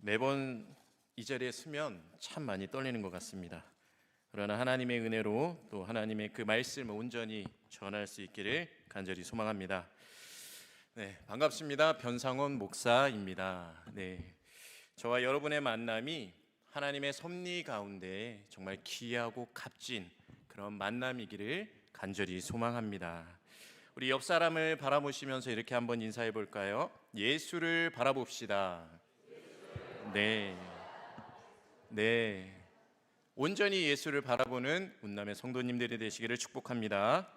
매번 이 자리에 서면 참 많이 떨리는 것 같습니다. 그러나 하나님의 은혜로 또 하나님의 그 말씀을 온전히 전할 수 있기를 간절히 소망합니다. 반갑습니다. 변상원 목사입니다. 저와 여러분의 만남이 하나님의 섭리 가운데 정말 귀하고 값진 그런 만남이기를 간절히 소망합니다. 우리 옆 사람을 바라보시면서 이렇게 한번 인사해 볼까요? 예수를 바라봅시다. 온전히 예수를 바라보는 운남의 성도님들이 되시기를 축복합니다.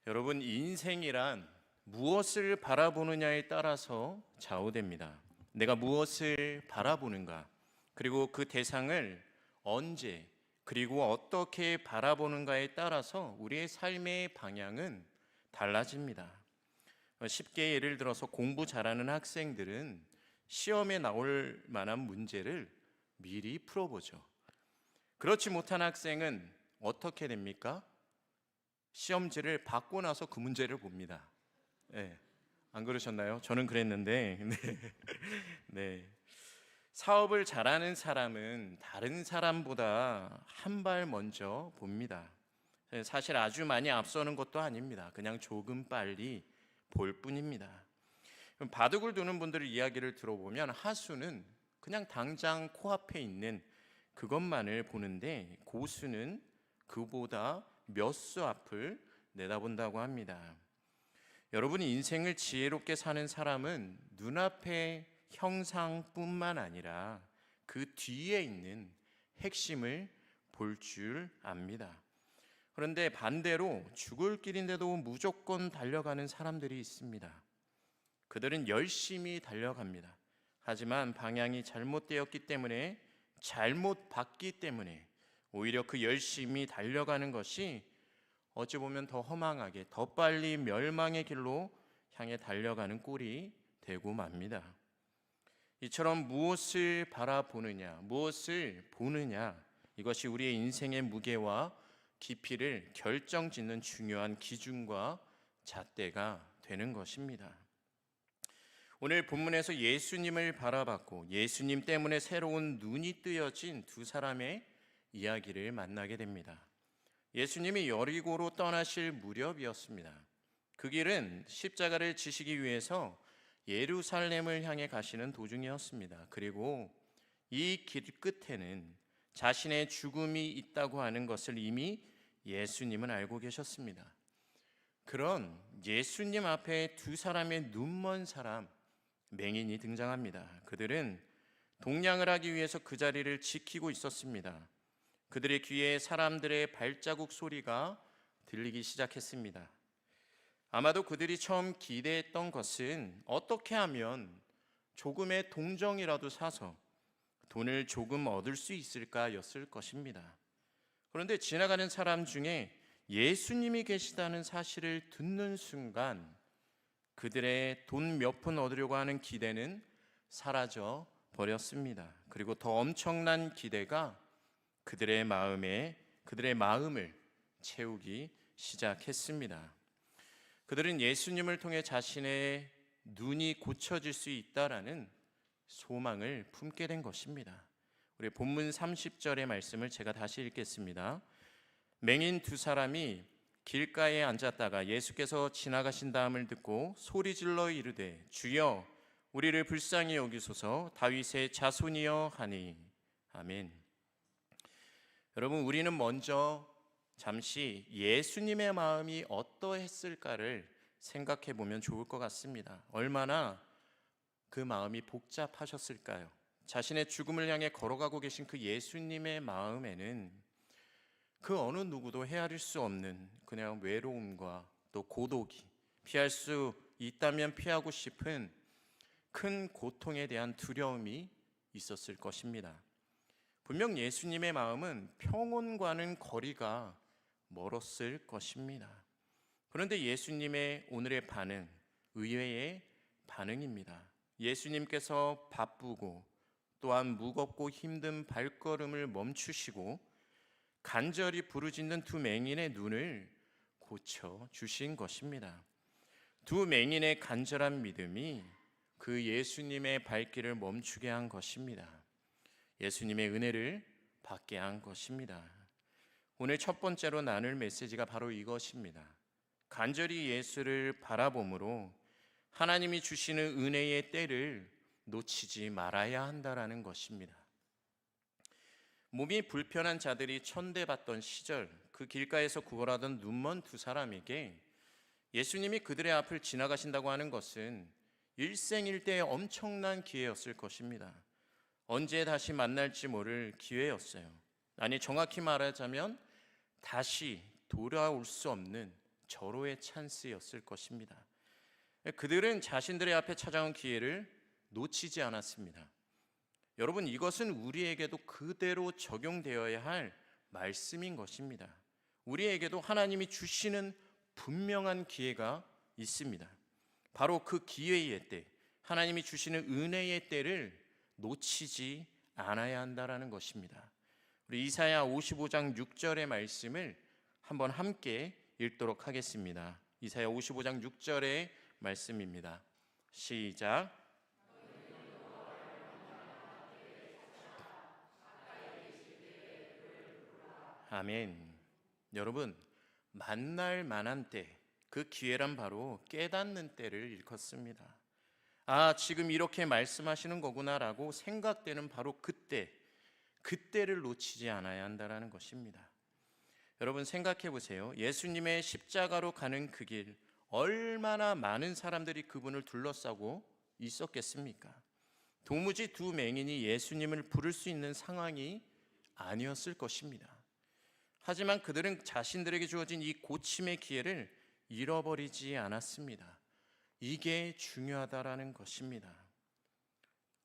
여러분, 인생이란 무엇을 바라보느냐에 따라서 좌우됩니다. 내가 무엇을 바라보는가, 그리고 그 대상을 언제 그리고 어떻게 바라보는가에 따라서 우리의 삶의 방향은 달라집니다. 쉽게 예를 들어서 공부 잘하는 학생들은 시험에 나올 만한 문제를 미리 풀어보죠. 그렇지 못한 학생은 어떻게 됩니까? 시험지를 받고 나서 그 문제를 봅니다. 안 그러셨나요? 저는 그랬는데 사업을 잘하는 사람은 다른 사람보다 한 발 먼저 봅니다. 사실 아주 많이 앞서는 것도 아닙니다. 그냥 조금 빨리 볼 뿐입니다. 바둑을 두는 분들의 이야기를 들어보면 하수는 그냥 당장 코앞에 있는 그것만을 보는데 고수는 그보다 몇 수 앞을 내다본다고 합니다. 여러분이 인생을 지혜롭게 사는 사람은 눈앞의 형상뿐만 아니라 그 뒤에 있는 핵심을 볼 줄 압니다. 그런데 반대로 죽을 길인데도 무조건 달려가는 사람들이 있습니다. 그들은 열심히 달려갑니다. 하지만 방향이 잘못되었기 때문에, 잘못 봤기 때문에 오히려 그 열심히 달려가는 것이 어찌 보면 더 허망하게, 더 빨리 멸망의 길로 향해 달려가는 꼴이 되고 맙니다. 이처럼 무엇을 바라보느냐, 무엇을 보느냐, 이것이 우리의 인생의 무게와 깊이를 결정짓는 중요한 기준과 잣대가 되는 것입니다. 오늘 본문에서 예수님을 바라봤고 예수님 때문에 새로운 눈이 뜨여진 두 사람의 이야기를 만나게 됩니다. 예수님이 여리고로 떠나실 무렵이었습니다. 그 길은 십자가를 지시기 위해서 예루살렘을 향해 가시는 도중이었습니다. 그리고 이 길 끝에는 자신의 죽음이 있다고 하는 것을 이미 예수님은 알고 계셨습니다. 그런 예수님 앞에 두 사람의 눈먼 사람, 맹인이 등장합니다. 그들은 동냥을 하기 위해서 그 자리를 지키고 있었습니다. 그들의 귀에 사람들의 발자국 소리가 들리기 시작했습니다. 아마도 그들이 처음 기대했던 것은 어떻게 하면 조금의 동정이라도 사서 돈을 조금 얻을 수 있을까였을 것입니다. 그런데 지나가는 사람 중에 예수님이 계시다는 사실을 듣는 순간 그들의 돈 몇 푼 얻으려고 하는 기대는 사라져 버렸습니다. 그리고 더 엄청난 기대가 그들의 마음을 채우기 시작했습니다. 그들은 예수님을 통해 자신의 눈이 고쳐질 수 있다라는 소망을 품게 된 것입니다. 우리 본문 30절의 말씀을 제가 다시 읽겠습니다. 맹인 두 사람이 길가에 앉았다가 예수께서 지나가신 다음을 듣고 소리질러 이르되 주여 우리를 불쌍히 여기소서 다윗의 자손이여 하니. 아멘. 여러분, 우리는 먼저 잠시 예수님의 마음이 어떠했을까를 생각해 보면 좋을 것 같습니다. 얼마나 그 마음이 복잡하셨을까요? 자신의 죽음을 향해 걸어가고 계신 그 예수님의 마음에는 그 어느 누구도 헤아릴 수 없는 그냥 외로움과 또 고독이, 피할 수 있다면 피하고 싶은 큰 고통에 대한 두려움이 있었을 것입니다. 분명 예수님의 마음은 평온과는 거리가 멀었을 것입니다. 그런데 예수님의 오늘의 반응, 의외의 반응입니다. 예수님께서 바쁘고 또한 무겁고 힘든 발걸음을 멈추시고 간절히 부르짖는 두 맹인의 눈을 고쳐주신 것입니다. 두 맹인의 간절한 믿음이 그 예수님의 발길을 멈추게 한 것입니다. 예수님의 은혜를 받게 한 것입니다. 오늘 첫 번째로 나눌 메시지가 바로 이것입니다. 간절히 예수를 바라봄으로 하나님이 주시는 은혜의 때를 놓치지 말아야 한다라는 것입니다. 몸이 불편한 자들이 천대받던 시절, 그 길가에서 구걸하던 눈먼 두 사람에게 예수님이 그들의 앞을 지나가신다고 하는 것은 일생일대의 엄청난 기회였을 것입니다. 언제 다시 만날지 모를 기회였어요. 아니, 정확히 말하자면 다시 돌아올 수 없는 절호의 찬스였을 것입니다. 그들은 자신들의 앞에 찾아온 기회를 놓치지 않았습니다. 여러분, 이것은 우리에게도 그대로 적용되어야 할 말씀인 것입니다. 우리에게도 하나님이 주시는 분명한 기회가 있습니다. 바로 그 기회의 때, 하나님이 주시는 은혜의 때를 놓치지 않아야 한다라는 것입니다. 우리 이사야 55장 6절의 말씀을 한번 함께 읽도록 하겠습니다. 이사야 55장 6절의 말씀입니다. 시작. 아멘. 여러분, 만날 만한 때, 그 기회란 바로 깨닫는 때를 일컫습니다. 아, 지금 이렇게 말씀하시는 거구나라고 생각되는 바로 그때를 놓치지 않아야 한다는 것입니다. 여러분, 생각해 보세요. 예수님의 십자가로 가는 그 길, 얼마나 많은 사람들이 그분을 둘러싸고 있었겠습니까? 도무지 두 맹인이 예수님을 부를 수 있는 상황이 아니었을 것입니다. 하지만 그들은 자신들에게 주어진 이 고침의 기회를 잃어버리지 않았습니다. 이게 중요하다라는 것입니다.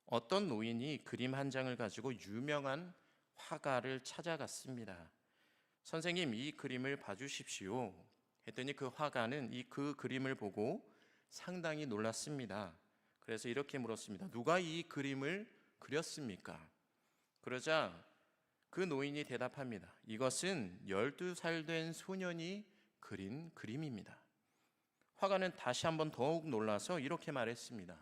어떤 노인이 그림 한 장을 가지고 유명한 화가를 찾아갔습니다. 선생님, 이 그림을 봐주십시오 했더니 그 화가는 그 그림을 보고 상당히 놀랐습니다. 그래서 이렇게 물었습니다. 누가 이 그림을 그렸습니까? 그러자 그 노인이 대답합니다. 이것은 12살 된 소년이 그린 그림입니다. 화가는 다시 한번 더욱 놀라서 이렇게 말했습니다.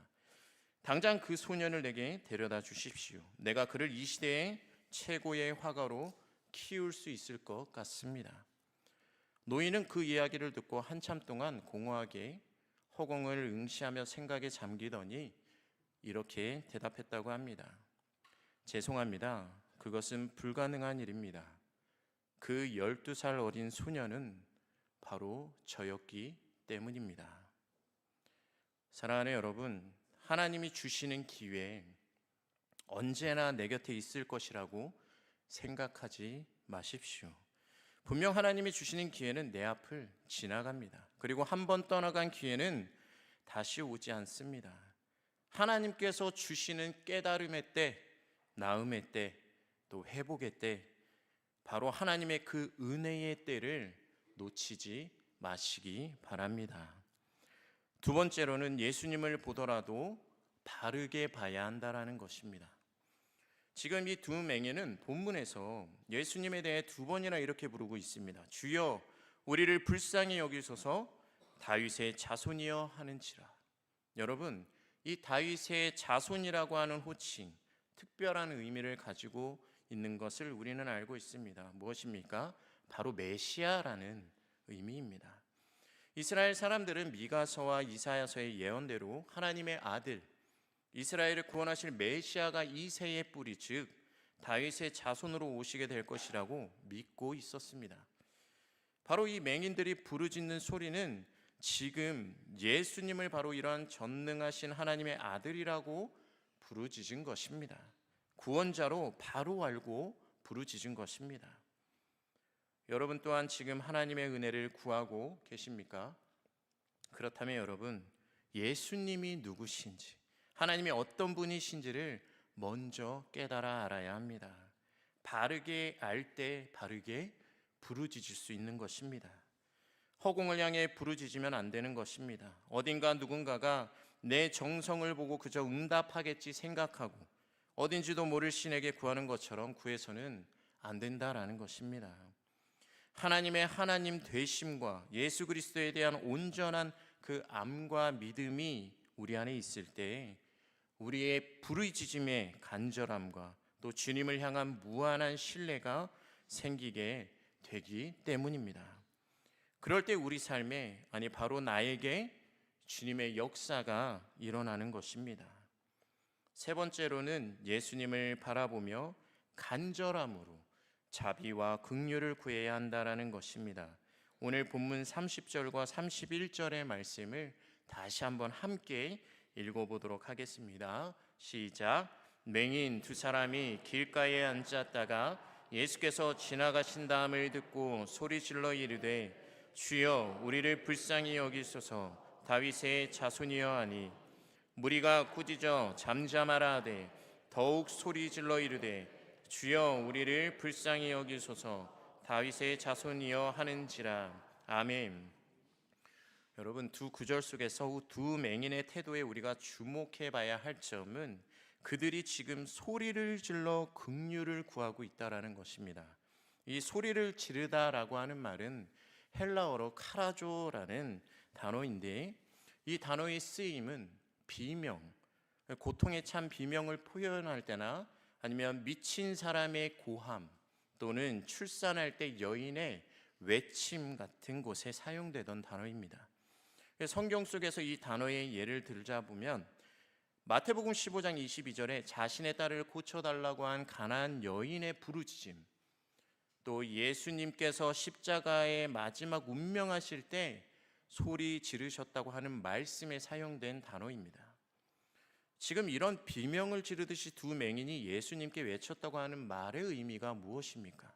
당장 그 소년을 내게 데려다 주십시오. 내가 그를 이 시대의 최고의 화가로 키울 수 있을 것 같습니다. 노인은 그 이야기를 듣고 한참 동안 공허하게 허공을 응시하며 생각에 잠기더니 이렇게 대답했다고 합니다. 죄송합니다. 그것은 불가능한 일입니다. 그 12살 어린 소년은 바로 저였기 때문입니다. 사랑하는 여러분, 하나님이 주시는 기회 언제나 내 곁에 있을 것이라고 생각하지 마십시오. 분명 하나님이 주시는 기회는 내 앞을 지나갑니다. 그리고 한 번 떠나간 기회는 다시 오지 않습니다. 하나님께서 주시는 깨달음의 때, 나음의 때, 또 회복의 때, 바로 하나님의 그 은혜의 때를 놓치지 마시기 바랍니다. 두 번째로는 예수님을 보더라도 바르게 봐야 한다라는 것입니다. 지금 이 두 맹인은 본문에서 예수님에 대해 두 번이나 이렇게 부르고 있습니다. 주여, 우리를 불쌍히 여기소서, 다윗의 자손이여 하는지라. 여러분, 이 다윗의 자손이라고 하는 호칭, 특별한 의미를 가지고 있는 것을 우리는 알고 있습니다. 무엇입니까? 바로 메시아라는 의미입니다. 이스라엘 사람들은 미가서와 이사야서의 예언대로 하나님의 아들, 이스라엘을 구원하실 메시아가 이새의 뿌리, 즉 다윗의 자손으로 오시게 될 것이라고 믿고 있었습니다. 바로 이 맹인들이 부르짖는 소리는 지금 예수님을 바로 이러한 전능하신 하나님의 아들이라고 부르짖은 것입니다. 구원자로 바로 알고 부르짖은 것입니다. 여러분 또한 지금 하나님의 은혜를 구하고 계십니까? 그렇다면 여러분, 예수님이 누구신지, 하나님이 어떤 분이신지를 먼저 깨달아 알아야 합니다. 바르게 알 때 바르게 부르짖을 수 있는 것입니다. 허공을 향해 부르짖으면 안 되는 것입니다. 어딘가 누군가가 내 정성을 보고 그저 응답하겠지 생각하고 어딘지도 모를 신에게 구하는 것처럼 구해서는 안 된다라는 것입니다. 하나님의 하나님 되심과 예수 그리스도에 대한 온전한 그 암과 믿음이 우리 안에 있을 때 우리의 부르짖음의 간절함과 또 주님을 향한 무한한 신뢰가 생기게 되기 때문입니다. 그럴 때 우리 삶에, 바로 나에게 주님의 역사가 일어나는 것입니다. 세 번째로는 예수님을 바라보며 간절함으로 자비와 긍휼을 구해야 한다라는 것입니다. 오늘 본문 30절과 31절의 말씀을 다시 한번 함께 읽어보도록 하겠습니다. 시작. 맹인 두 사람이 길가에 앉았다가 예수께서 지나가신다함을 듣고 소리질러 이르되 주여 우리를 불쌍히 여기소서 다윗의 자손이여 하니 무리가 꾸짖어 잠잠하라 하되 더욱 소리질러 이르되 주여 우리를 불쌍히 여기소서 다윗의 자손이여 하는지라. 아멘. 여러분, 두 구절 속에서 두 맹인의 태도에 우리가 주목해 봐야 할 점은 그들이 지금 소리를 질러 긍휼을 구하고 있다라는 것입니다. 이 소리를 지르다라고 하는 말은 헬라어로 카라조라는 단어인데, 이 단어의 쓰임은 비명, 고통에 찬 비명을 표현할 때나 아니면 미친 사람의 고함 또는 출산할 때 여인의 외침 같은 곳에 사용되던 단어입니다. 성경 속에서 이 단어의 예를 들자 보면 마태복음 15장 22절에 자신의 딸을 고쳐달라고 한 가난한 여인의 부르짖음, 또 예수님께서 십자가의 마지막 운명하실 때 소리 지르셨다고 하는 말씀에 사용된 단어입니다. 지금 이런 비명을 지르듯이 두 맹인이 예수님께 외쳤다고 하는 말의 의미가 무엇입니까?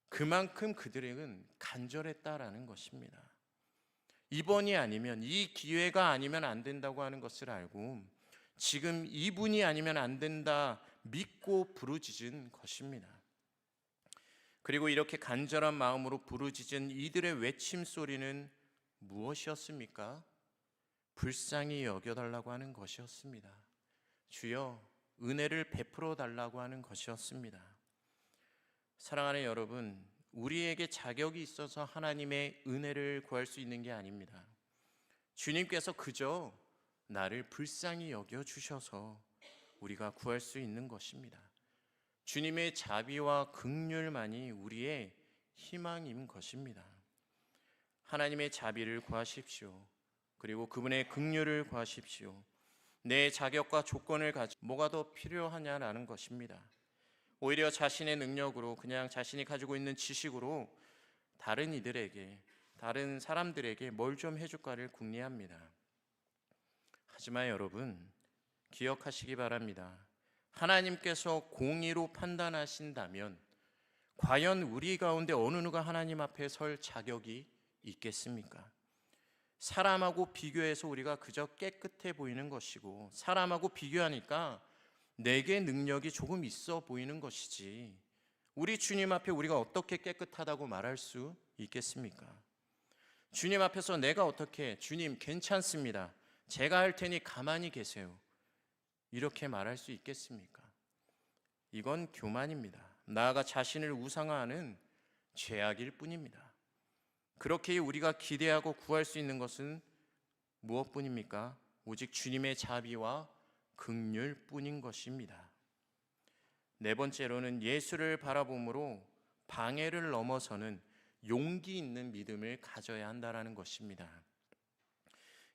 그만큼 그들에게는 간절했다라는 것입니다. 이번이 아니면, 이 기회가 아니면 안 된다고 하는 것을 알고 지금 이분이 아니면 안 된다 믿고 부르짖은 것입니다. 그리고 이렇게 간절한 마음으로 부르짖은 이들의 외침 소리는 무엇이었습니까? 불쌍히 여겨달라고 하는 것이었습니다. 주여 은혜를 베풀어 달라고 하는 것이었습니다. 사랑하는 여러분, 우리에게 자격이 있어서 하나님의 은혜를 구할 수 있는 게 아닙니다. 주님께서 그저 나를 불쌍히 여겨주셔서 우리가 구할 수 있는 것입니다. 주님의 자비와 긍휼만이 우리의 희망인 것입니다. 하나님의 자비를 구하십시오. 그리고 그분의 긍휼을 구하십시오. 내 자격과 조건을 가지고 뭐가 더 필요하냐라는 것입니다. 오히려 자신의 능력으로, 그냥 자신이 가지고 있는 지식으로 다른 이들에게, 다른 사람들에게 뭘 좀 해줄까를 궁리합니다. 하지만 여러분, 기억하시기 바랍니다. 하나님께서 공의로 판단하신다면 과연 우리 가운데 어느 누가 하나님 앞에 설 자격이 있겠습니까? 사람하고 비교해서 우리가 그저 깨끗해 보이는 것이고, 사람하고 비교하니까 내게 능력이 조금 있어 보이는 것이지, 우리 주님 앞에 우리가 어떻게 깨끗하다고 말할 수 있겠습니까? 주님 앞에서 내가 어떻게, 주님 괜찮습니다, 제가 할 테니 가만히 계세요, 이렇게 말할 수 있겠습니까? 이건 교만입니다. 나아가 자신을 우상화하는 죄악일 뿐입니다. 그렇게 우리가 기대하고 구할 수 있는 것은 무엇뿐입니까? 오직 주님의 자비와 긍휼뿐인 것입니다. 네 번째로는 예수를 바라봄으로 방해를 넘어서는 용기 있는 믿음을 가져야 한다는 것입니다.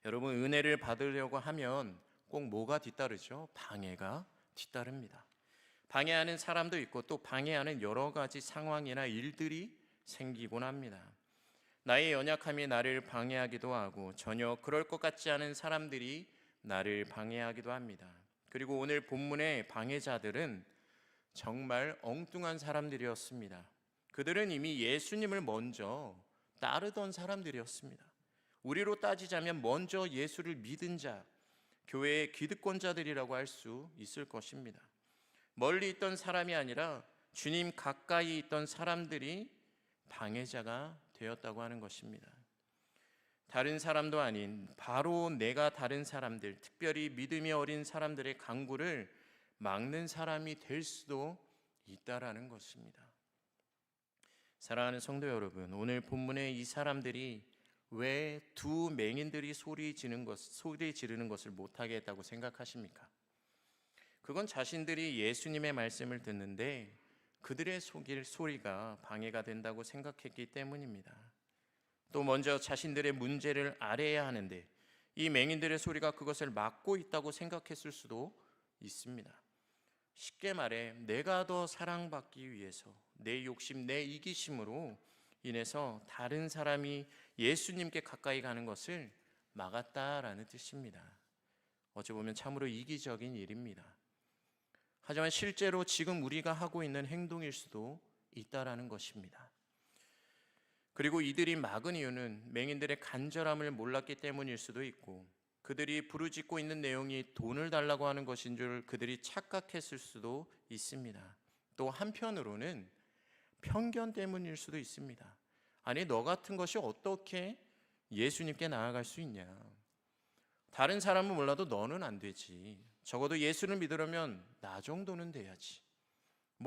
여러분, 은혜를 받으려고 하면 꼭 뭐가 뒤따르죠? 방해가 뒤따릅니다. 방해하는 사람도 있고 또 방해하는 여러 가지 상황이나 일들이 생기곤 합니다. 나의 연약함이 나를 방해하기도 하고 전혀 그럴 것 같지 않은 사람들이 나를 방해하기도 합니다. 그리고 오늘 본문의 방해자들은 정말 엉뚱한 사람들이었습니다. 그들은 이미 예수님을 먼저 따르던 사람들이었습니다. 우리로 따지자면 먼저 예수를 믿은 자, 교회의 기득권자들이라고 할 수 있을 것입니다. 멀리 있던 사람이 아니라 주님 가까이 있던 사람들이 방해자가 되었다고 하는 것입니다. 다른 사람도 아닌 바로 내가 다른 사람들, 특별히 믿음이 어린 사람들의 강구를 막는 사람이 될 수도 있다라는 것입니다. 사랑하는 성도 여러분, 오늘 본문의 이 사람들이 왜 두 맹인들이 소리 지르는 것을 못하게 했다고 생각하십니까? 그건 자신들이 예수님의 말씀을 듣는데 그들의 속일 소리가 방해가 된다고 생각했기 때문입니다. 또 먼저 자신들의 문제를 알아야 하는데 이 맹인들의 소리가 그것을 막고 있다고 생각했을 수도 있습니다. 쉽게 말해 내가 더 사랑받기 위해서 내 욕심, 내 이기심으로 인해서 다른 사람이 예수님께 가까이 가는 것을 막았다라는 뜻입니다. 어찌 보면 참으로 이기적인 일입니다. 하지만 실제로 지금 우리가 하고 있는 행동일 수도 있다라는 것입니다. 그리고 이들이 막은 이유는 맹인들의 간절함을 몰랐기 때문일 수도 있고 그들이 부르짖고 있는 내용이 돈을 달라고 하는 것인 줄 그들이 착각했을 수도 있습니다. 또 한편으로는 편견 때문일 수도 있습니다. 아니, 너 같은 것이 어떻게 예수님께 나아갈 수 있냐? 다른 사람은 몰라도 너는 안 되지. 적어도 예수를 믿으려면 나 정도는 돼야지.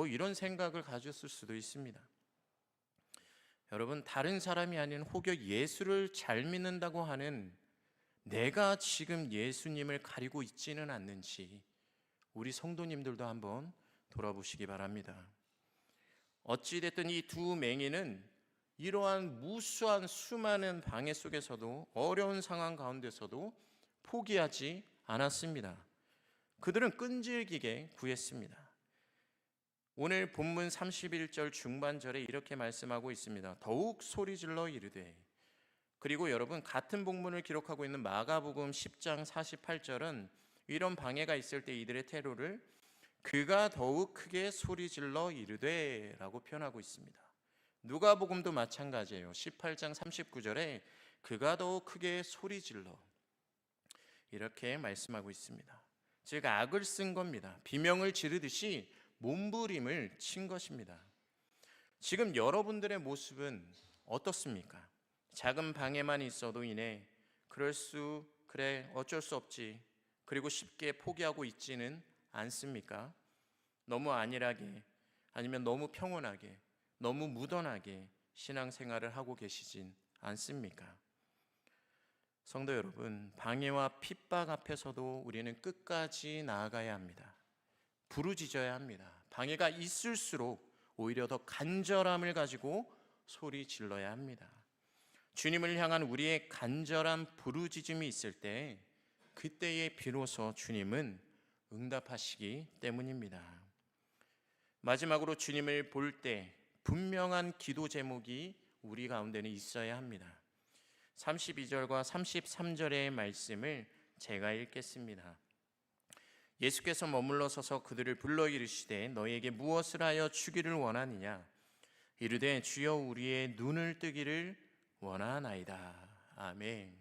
이런 생각을 가졌을 수도 있습니다. 여러분, 다른 사람이 아닌 혹여 예수를 잘 믿는다고 하는 내가 지금 예수님을 가리고 있지는 않는지 우리 성도님들도 한번 돌아보시기 바랍니다. 어찌됐든 이 두 맹인은 이러한 무수한 수많은 방해 속에서도 어려운 상황 가운데서도 포기하지 않았습니다. 그들은 끈질기게 구했습니다. 오늘 본문 31절 중반절에 이렇게 말씀하고 있습니다. 더욱 소리질러 이르되. 그리고 여러분, 같은 본문을 기록하고 있는 마가복음 10장 48절은 이런 방해가 있을 때 이들의 태도를 그가 더욱 크게 소리질러 이르되 라고 표현하고 있습니다. 누가복음도 마찬가지예요. 18장 39절에 그가 더욱 크게 소리질러 이렇게 말씀하고 있습니다. 즉 악을 쓴 겁니다. 비명을 지르듯이 몸부림을 친 것입니다. 지금 여러분들의 모습은 어떻습니까? 작은 방해만 있어도 그래 어쩔 수 없지 그리고 쉽게 포기하고 있지는 않습니까? 너무 안일하게 아니면 너무 평온하게 너무 무던하게 신앙생활을 하고 계시진 않습니까? 성도 여러분, 방해와 핍박 앞에서도 우리는 끝까지 나아가야 합니다. 부르짖어야 합니다. 방해가 있을수록 오히려 더 간절함을 가지고 소리 질러야 합니다. 주님을 향한 우리의 간절한 부르짖음이 있을 때 그때에 비로소 주님은 응답하시기 때문입니다. 마지막으로 주님을 볼 때 분명한 기도 제목이 우리 가운데는 있어야 합니다. 32절과 33절의 말씀을 제가 읽겠습니다. 예수께서 머물러 서서 그들을 불러 이르시되 너희에게 무엇을 하여 주기를 원하느냐? 이르되 주여 우리의 눈을 뜨기를 원하나이다. 아멘.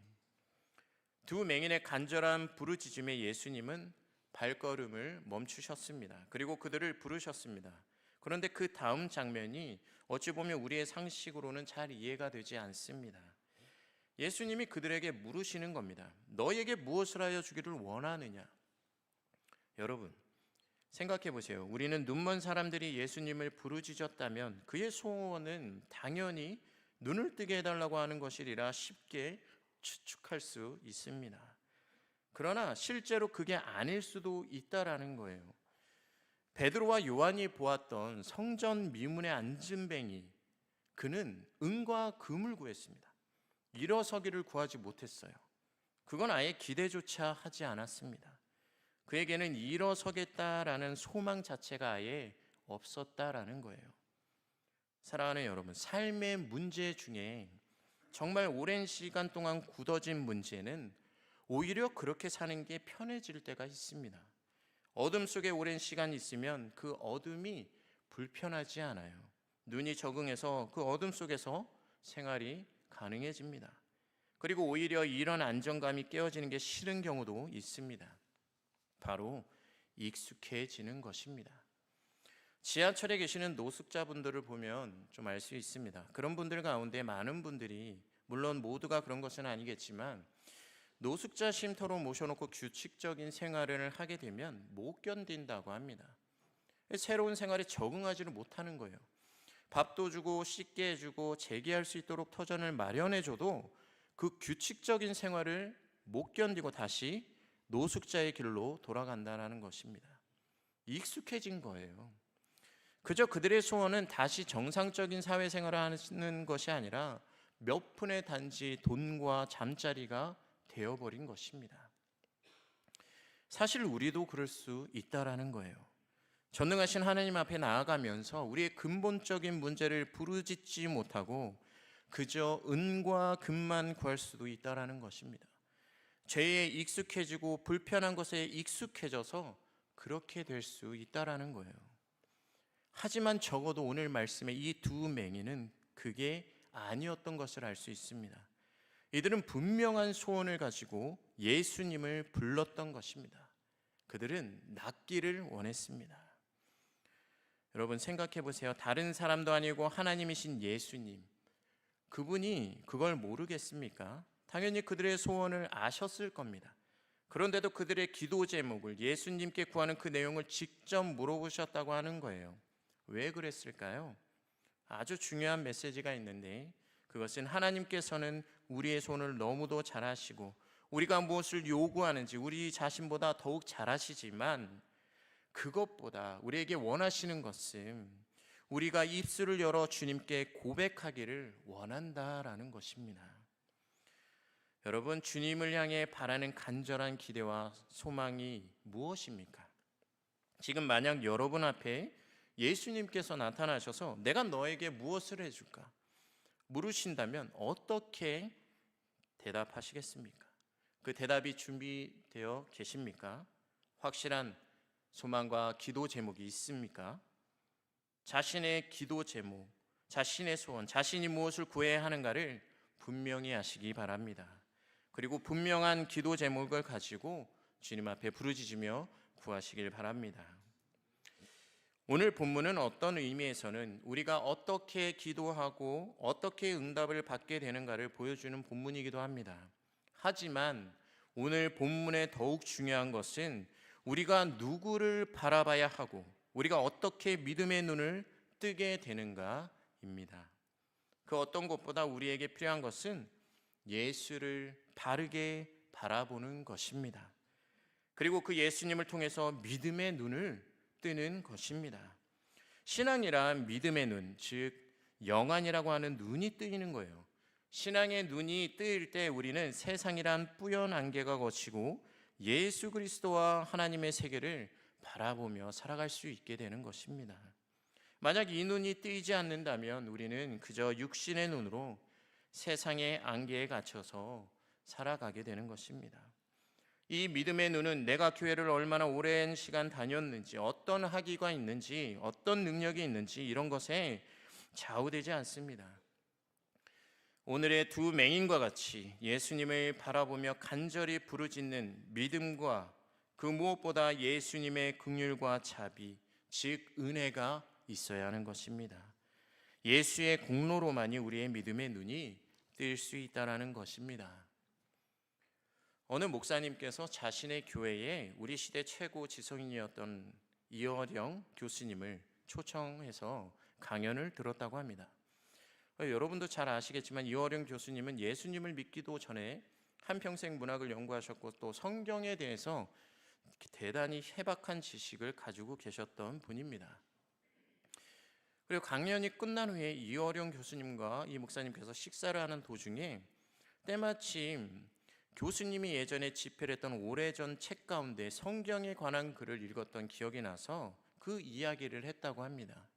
두 맹인의 간절한 부르짖음에 예수님은 발걸음을 멈추셨습니다. 그리고 그들을 부르셨습니다. 그런데 그 다음 장면이 어찌 보면 우리의 상식으로는 잘 이해가 되지 않습니다. 예수님이 그들에게 물으시는 겁니다. 너에게 무엇을 하여 주기를 원하느냐? 여러분, 생각해 보세요. 우리는 눈먼 사람들이 예수님을 부르짖었다면 그의 소원은 당연히 눈을 뜨게 해달라고 하는 것이리라 쉽게 추측할 수 있습니다. 그러나 실제로 그게 아닐 수도 있다라는 거예요. 베드로와 요한이 보았던 성전 미문의 앉은뱅이, 그는 은과 금을 구했습니다. 일어서기를 구하지 못했어요. 그건 아예 기대조차 하지 않았습니다. 그에게는 일어서겠다라는 소망 자체가 아예 없었다라는 거예요. 사랑하는 여러분, 삶의 문제 중에 정말 오랜 시간 동안 굳어진 문제는 오히려 그렇게 사는 게 편해질 때가 있습니다. 어둠 속에 오랜 시간 있으면 그 어둠이 불편하지 않아요. 눈이 적응해서 그 어둠 속에서 생활이 가능해집니다. 그리고 오히려 이런 안정감이 깨어지는 게 싫은 경우도 있습니다. 바로 익숙해지는 것입니다. 지하철에 계시는 노숙자분들을 보면 좀 알 수 있습니다. 그런 분들 가운데 많은 분들이, 물론 모두가 그런 것은 아니겠지만, 노숙자 쉼터로 모셔놓고 규칙적인 생활을 하게 되면 못 견딘다고 합니다. 새로운 생활에 적응하지를 못하는 거예요. 밥도 주고 씻게 해주고 재기할 수 있도록 터전을 마련해줘도 그 규칙적인 생활을 못 견디고 다시 노숙자의 길로 돌아간다는 것입니다. 익숙해진 거예요. 그저 그들의 소원은 다시 정상적인 사회생활을 하는 것이 아니라 몇 푼의 단지 돈과 잠자리가 되어버린 것입니다. 사실 우리도 그럴 수 있다라는 거예요. 전능하신 하나님 앞에 나아가면서 우리의 근본적인 문제를 부르짖지 못하고 그저 은과 금만 구할 수도 있다라는 것입니다. 죄에 익숙해지고 불편한 것에 익숙해져서 그렇게 될 수 있다라는 거예요. 하지만 적어도 오늘 말씀의 이 두 맹인은 그게 아니었던 것을 알 수 있습니다. 이들은 분명한 소원을 가지고 예수님을 불렀던 것입니다. 그들은 낫기를 원했습니다. 여러분 생각해 보세요. 다른 사람도 아니고 하나님이신 예수님, 그분이 그걸 모르겠습니까? 당연히 그들의 소원을 아셨을 겁니다. 그런데도 그들의 기도 제목을 예수님께 구하는 그 내용을 직접 물어보셨다고 하는 거예요. 왜 그랬을까요? 아주 중요한 메시지가 있는데 그것은 하나님께서는 우리의 소원을 너무도 잘 아시고 우리가 무엇을 요구하는지 우리 자신보다 더욱 잘 아시지만 그것보다 우리에게 원하시는 것은 우리가 입술을 열어 주님께 고백하기를 원한다라는 것입니다. 여러분, 주님을 향해 바라는 간절한 기대와 소망이 무엇입니까? 지금 만약 여러분 앞에 예수님께서 나타나셔서 내가 너에게 무엇을 해줄까? 물으신다면 어떻게 대답하시겠습니까? 그 대답이 준비되어 계십니까? 확실한 소망과 기도 제목이 있습니까? 자신의 기도 제목, 자신의 소원, 자신이 무엇을 구해야 하는가를 분명히 하시기 바랍니다. 그리고 분명한 기도 제목을 가지고 주님 앞에 부르짖으며 구하시길 바랍니다. 오늘 본문은 어떤 의미에서는 우리가 어떻게 기도하고 어떻게 응답을 받게 되는가를 보여주는 본문이기도 합니다. 하지만 오늘 본문에 더욱 중요한 것은 우리가 누구를 바라봐야 하고 우리가 어떻게 믿음의 눈을 뜨게 되는가입니다. 그 어떤 것보다 우리에게 필요한 것은 예수를 바르게 바라보는 것입니다. 그리고 그 예수님을 통해서 믿음의 눈을 뜨는 것입니다. 신앙이란 믿음의 눈, 즉 영안이라고 하는 눈이 뜨이는 거예요. 신앙의 눈이 뜨일 때 우리는 세상이란 뿌연 안개가 걷히고 예수 그리스도와 하나님의 세계를 바라보며 살아갈 수 있게 되는 것입니다. 만약 이 눈이 뜨이지 않는다면 우리는 그저 육신의 눈으로 세상의 안개에 갇혀서 살아가게 되는 것입니다. 이 믿음의 눈은 내가 교회를 얼마나 오랜 시간 다녔는지, 어떤 학위가 있는지, 어떤 능력이 있는지 이런 것에 좌우되지 않습니다. 오늘의 두 맹인과 같이 예수님을 바라보며 간절히 부르짖는 믿음과 그 무엇보다 예수님의 긍휼과 자비, 즉 은혜가 있어야 하는 것입니다. 예수의 공로로만이 우리의 믿음의 눈이 뜰 수 있다는 것입니다. 어느 목사님께서 자신의 교회에 우리 시대 최고 지성인이었던 이어령 교수님을 초청해서 강연을 들었다고 합니다. 여러분도 잘 아시겠지만 이어령 교수님은 예수님을 믿기도 전에 한평생 문학을 연구하셨고 또 성경에 대해서 대단히 해박한 지식을 가지고 계셨던 분입니다. 그리고 강연이 끝난 후에 이어령 교수님과 이 목사님께서 식사를 하는 도중에 때마침 교수님이 예전에 집필 했던 오래전 책 가운데 성경에 관한 글을 읽었던 기억이 나서 그 이야기를 했다고 합니다.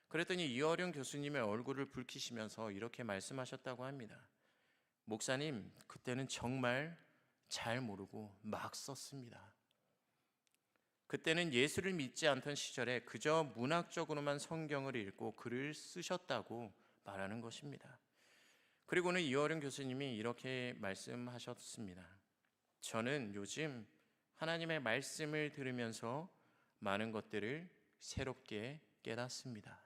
그랬더니 이어령 교수님의 얼굴을 붉히시면서 이렇게 말씀하셨다고 합니다. 목사님, 그때는 정말 잘 모르고 막 썼습니다. 그때는 예수를 믿지 않던 시절에 그저 문학적으로만 성경을 읽고 글을 쓰셨다고 말하는 것입니다. 그리고는 이어령 교수님이 이렇게 말씀하셨습니다. 저는 요즘 하나님의 말씀을 들으면서 많은 것들을 새롭게 깨닫습니다.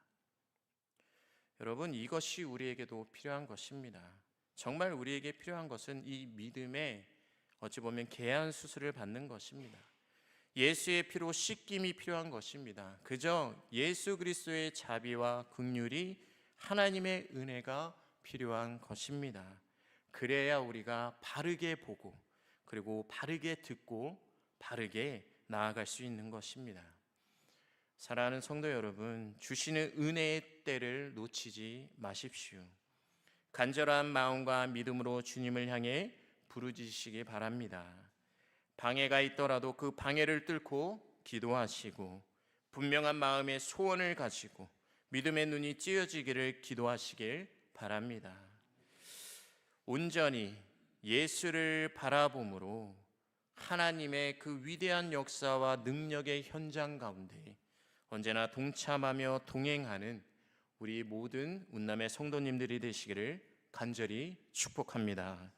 여러분, 이것이 우리에게도 필요한 것입니다. 정말 우리에게 필요한 것은 이 믿음의 어찌 보면 개안 수술을 받는 것입니다. 예수의 피로 씻김이 필요한 것입니다. 그저 예수 그리스도의 자비와 긍휼이 하나님의 은혜가 필요한 것입니다. 그래야 우리가 바르게 보고 그리고 바르게 듣고 바르게 나아갈 수 있는 것입니다. 사랑하는 성도 여러분, 주시는 은혜의 때를 놓치지 마십시오. 간절한 마음과 믿음으로 주님을 향해 부르짖으시기 바랍니다. 방해가 있더라도 그 방해를 뚫고 기도하시고 분명한 마음의 소원을 가지고 믿음의 눈이 찌어지기를 기도하시길 바랍니다. 온전히 예수를 바라봄으로 하나님의 그 위대한 역사와 능력의 현장 가운데 언제나 동참하며 동행하는 우리 모든 운남의 성도님들이 되시기를 간절히 축복합니다.